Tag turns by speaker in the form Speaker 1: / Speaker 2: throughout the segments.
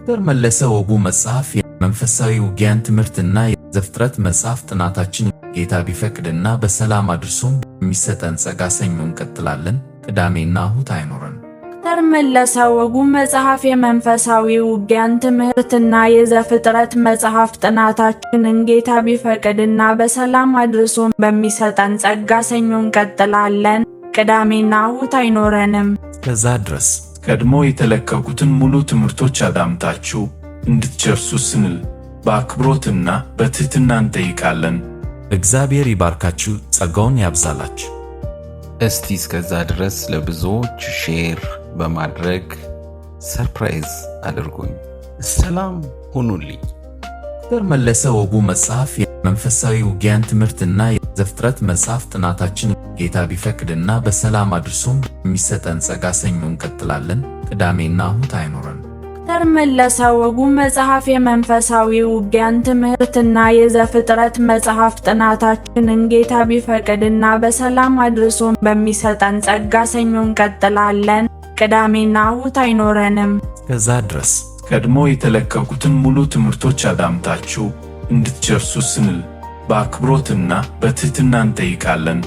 Speaker 1: ዶክተር መለሰ ወጉ መጽሐፍ የመንፈሳዊ ውጊያን ትምህርትና የዘፍጥረት መጽሐፍ ጥናታችን ጌታ ቢፈቅድና በሰላም አድርሶም የሚሰጠን ጸጋ ሰኞ እንቀጥላለን። ቅዳሜና እሁድ አይኖረን።
Speaker 2: ዶክተር መለሰ ወጉ መጽሐፍ የመንፈሳዊ ውጊያን ትምህርትና የዘፍጥረት መጽሐፍ ጥናታችንን ጌታ ቢፈቅድና በሰላም አድርሶም በሚሰጠን ጸጋ ሰኞ እንቀጥላለን። ቅዳሜና እሁድ አይኖረንም።
Speaker 1: ከዛ ድረስ ቀድሞ የተለቀቁትን ሙሉ ትምህርቶች አዳምጣችሁ እንድትጨርሱ ስንል በአክብሮትና በትህትና እንጠይቃለን። እግዚአብሔር ይባርካችሁ፣ ጸጋውን ያብዛላችሁ።
Speaker 3: እስቲ እስከዛ ድረስ ለብዙዎች ሼር በማድረግ ሰርፕራይዝ አድርጉኝ። ሰላም ሁኑልኝ።
Speaker 1: ዶክተር መለሰ ወጉ መጽሐፍ የመንፈሳዊ ውጊያን ትምህርትና የዘፍጥረት መጽሐፍ ጥናታችን ጌታ ቢፈቅድና በሰላም አድርሶም የሚሰጠን ጸጋ ሰኞ እንቀጥላለን። ቅዳሜና እሁድ አይኖረን።
Speaker 2: ዶክተር መለሰ ወጉ መጽሐፍ የመንፈሳዊ ውጊያን ትምህርትና የዘፍጥረት መጽሐፍ ጥናታችንን ጌታ ቢፈቅድና በሰላም አድርሶም በሚሰጠን ጸጋ ሰኞ እንቀጥላለን። ቅዳሜና እሁድ አይኖረንም።
Speaker 1: ከዛ ድረስ ቀድሞ የተለቀቁትን ሙሉ ትምህርቶች አዳምጣችሁ እንድትጨርሱ ስንል በአክብሮትና በትህትና እንጠይቃለን።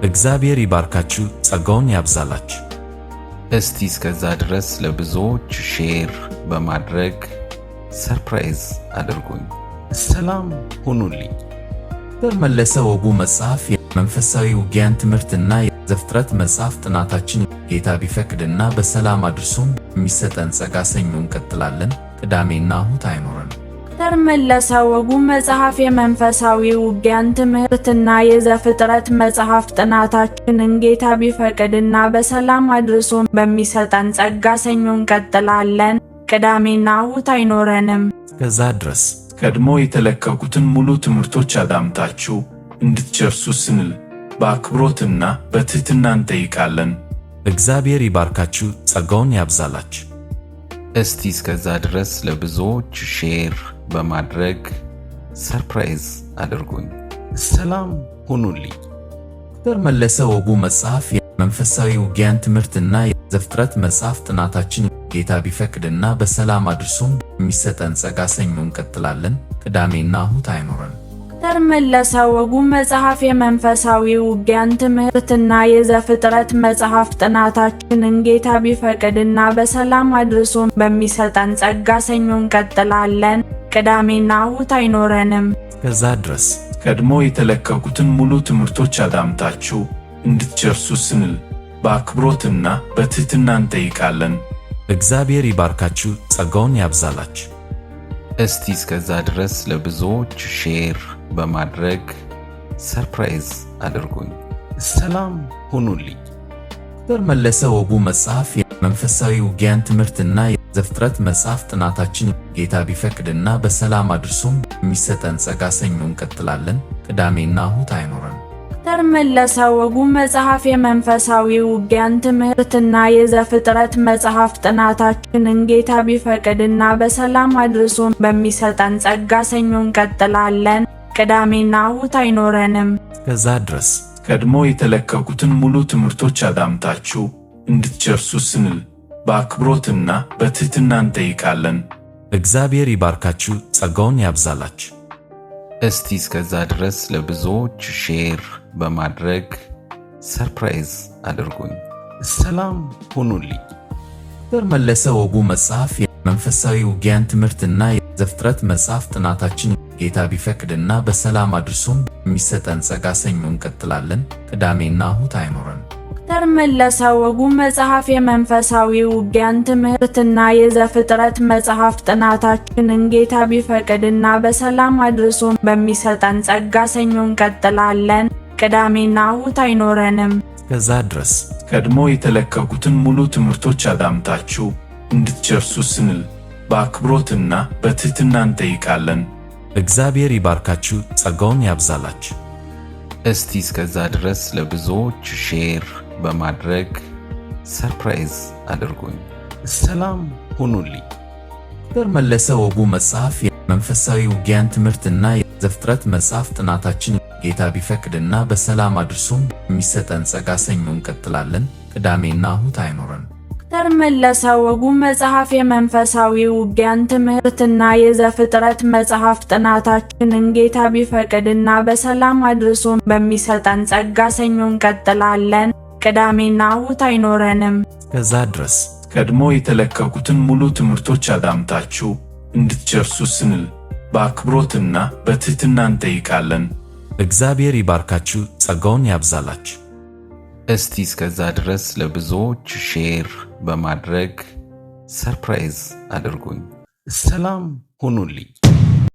Speaker 1: እግዚአብሔር ይባርካችሁ፣ ጸጋውን ያብዛላችሁ።
Speaker 3: እስቲ እስከዛ ድረስ ለብዙዎች ሼር በማድረግ ሰርፕራይዝ አድርጉኝ። ሰላም ሁኑልኝ።
Speaker 1: ዶክተር መለሰ ወጉ መጽሐፍ የመንፈሳዊ ውጊያን ትምህርትና የዘፍጥረት መጽሐፍ ጥናታችን ጌታ ቢፈቅድና በሰላም አድርሶም የሚሰጠን ጸጋ ሰኞ እንቀጥላለን። ቅዳሜና እሁድ አይኖረን።
Speaker 2: ዶክተር መለሰ ወጉ መጽሐፍ የመንፈሳዊ ውጊያን ትምህርትና የዘፍጥረት መጽሐፍ ጥናታችንን ጌታ ቢፈቅድና በሰላም አድርሶም በሚሰጠን ጸጋ ሰኞ እንቀጥላለን። ቅዳሜና እሁድ አይኖረንም።
Speaker 1: ከዛ ድረስ ቀድሞ የተለቀቁትን ሙሉ ትምህርቶች አዳምጣችሁ እንድትጨርሱ ስንል በአክብሮትና በትህትና እንጠይቃለን። እግዚአብሔር ይባርካችሁ፣ ጸጋውን ያብዛላችሁ።
Speaker 3: እስቲ እስከዛ ድረስ ለብዙዎች ሼር በማድረግ ሰርፕራይዝ አድርጉኝ። ሰላም ሁኑልኝ።
Speaker 1: ዶክተር መለሰ ወጉ መጽሐፍ የመንፈሳዊ ውጊያን ትምህርትና የዘፍጥረት መጽሐፍ ጥናታችን ጌታ ቢፈቅድና በሰላም አድርሶም የሚሰጠን ጸጋ ሰኞ እንቀጥላለን። ቅዳሜና እሁድ አይኖረን።
Speaker 2: ዶክተር መለሰ ወጉ መጽሐፍ የመንፈሳዊ ውጊያን ትምህርትና የዘፍጥረት መጽሐፍ ጥናታችንን ጌታ ቢፈቅድና በሰላም አድርሶም በሚሰጠን ጸጋ ሰኞ እንቀጥላለን። ቅዳሜና እሁድ አይኖረንም።
Speaker 1: ከዛ ድረስ ቀድሞ የተለቀቁትን ሙሉ ትምህርቶች አዳምጣችሁ እንድትጨርሱ ስንል በአክብሮትና በትህትና እንጠይቃለን። እግዚአብሔር ይባርካችሁ፣ ጸጋውን ያብዛላችሁ።
Speaker 3: እስቲ እስከዛ ድረስ ለብዙዎች ሼር በማድረግ ሰርፕራይዝ አድርጉኝ። ሰላም ሁኑልኝ።
Speaker 1: ዶክተር መለሰ ወጉ መጽሐፍ የመንፈሳዊ ውጊያን ትምህርትና የዘፍጥረት መጽሐፍ ጥናታችን ጌታ ቢፈቅድና በሰላም አድርሶም የሚሰጠን ጸጋ ሰኞ እንቀጥላለን። ቅዳሜና እሁድ አይኖረን።
Speaker 2: ዶክተር መለሰ ወጉ መጽሐፍ የመንፈሳዊ ውጊያን ትምህርትና የዘፍጥረት መጽሐፍ ጥናታችንን ጌታ ቢፈቅድና በሰላም አድርሶም በሚሰጠን ጸጋ ሰኞ እንቀጥላለን። ቅዳሜና እሁድ አይኖረንም።
Speaker 1: ከዛ ድረስ ቀድሞ የተለቀቁትን ሙሉ ትምህርቶች አዳምጣችሁ እንድትጨርሱ ስንል በአክብሮትና በትህትና እንጠይቃለን። እግዚአብሔር ይባርካችሁ፣ ጸጋውን ያብዛላችሁ።
Speaker 3: እስቲ እስከዛ ድረስ ለብዙዎች ሼር በማድረግ ሰርፕራይዝ አድርጉኝ። ሰላም ሁኑልኝ።
Speaker 1: ዶክተር መለሰ ወጉ መጽሐፍ የመንፈሳዊ ውጊያን ትምህርትና የዘፍጥረት መጽሐፍ ጥናታችን ጌታ ቢፈቅድና በሰላም አድርሶም የሚሰጠን ጸጋ ሰኞ እንቀጥላለን። ቅዳሜና እሁድ አይኖረን።
Speaker 2: ዶክተር መለሰ ወጉ መጽሐፍ የመንፈሳዊ ውጊያን ትምህርትና የዘፍጥረት መጽሐፍ ጥናታችንን ጌታ ቢፈቅድና በሰላም አድርሶም በሚሰጠን ጸጋ ሰኞ እንቀጥላለን። ቅዳሜና እሁድ አይኖረንም።
Speaker 1: ከዛ ድረስ ቀድሞ የተለቀቁትን ሙሉ ትምህርቶች አዳምጣችሁ እንድትጨርሱ ስንል በአክብሮትና በትህትና እንጠይቃለን። እግዚአብሔር ይባርካችሁ፣ ጸጋውን ያብዛላችሁ።
Speaker 3: እስቲ እስከዛ ድረስ ለብዙዎች ሼር በማድረግ ሰርፕራይዝ አድርጉኝ። ሰላም ሁኑልኝ።
Speaker 1: ዶክተር መለሰ ወጉ መጽሐፍ የመንፈሳዊ ውጊያን ትምህርትና የዘፍጥረት መጽሐፍ ጥናታችን ጌታ ቢፈቅድና በሰላም አድርሶም የሚሰጠን ጸጋ ሰኞ እንቀጥላለን። ቅዳሜና እሁድ አይኖረን።
Speaker 2: ዶክተር መለሰ ወጉ መጽሐፍ የመንፈሳዊ ውጊያን ትምህርትና የዘፍጥረት መጽሐፍ ጥናታችንን ጌታ ቢፈቅድና በሰላም አድርሶን በሚሰጠን ጸጋ ሰኞ እንቀጥላለን። ቅዳሜና እሁድ አይኖረንም።
Speaker 1: ከዛ ድረስ ቀድሞ የተለቀቁትን ሙሉ ትምህርቶች አዳምጣችሁ እንድትጨርሱ ስንል በአክብሮትና በትህትና እንጠይቃለን። እግዚአብሔር ይባርካችሁ፣ ጸጋውን ያብዛላችሁ።
Speaker 3: እስቲ እስከዛ ድረስ ለብዙዎች ሼር በማድረግ ሰርፕራይዝ አድርጉኝ። ሰላም ሁኑልኝ።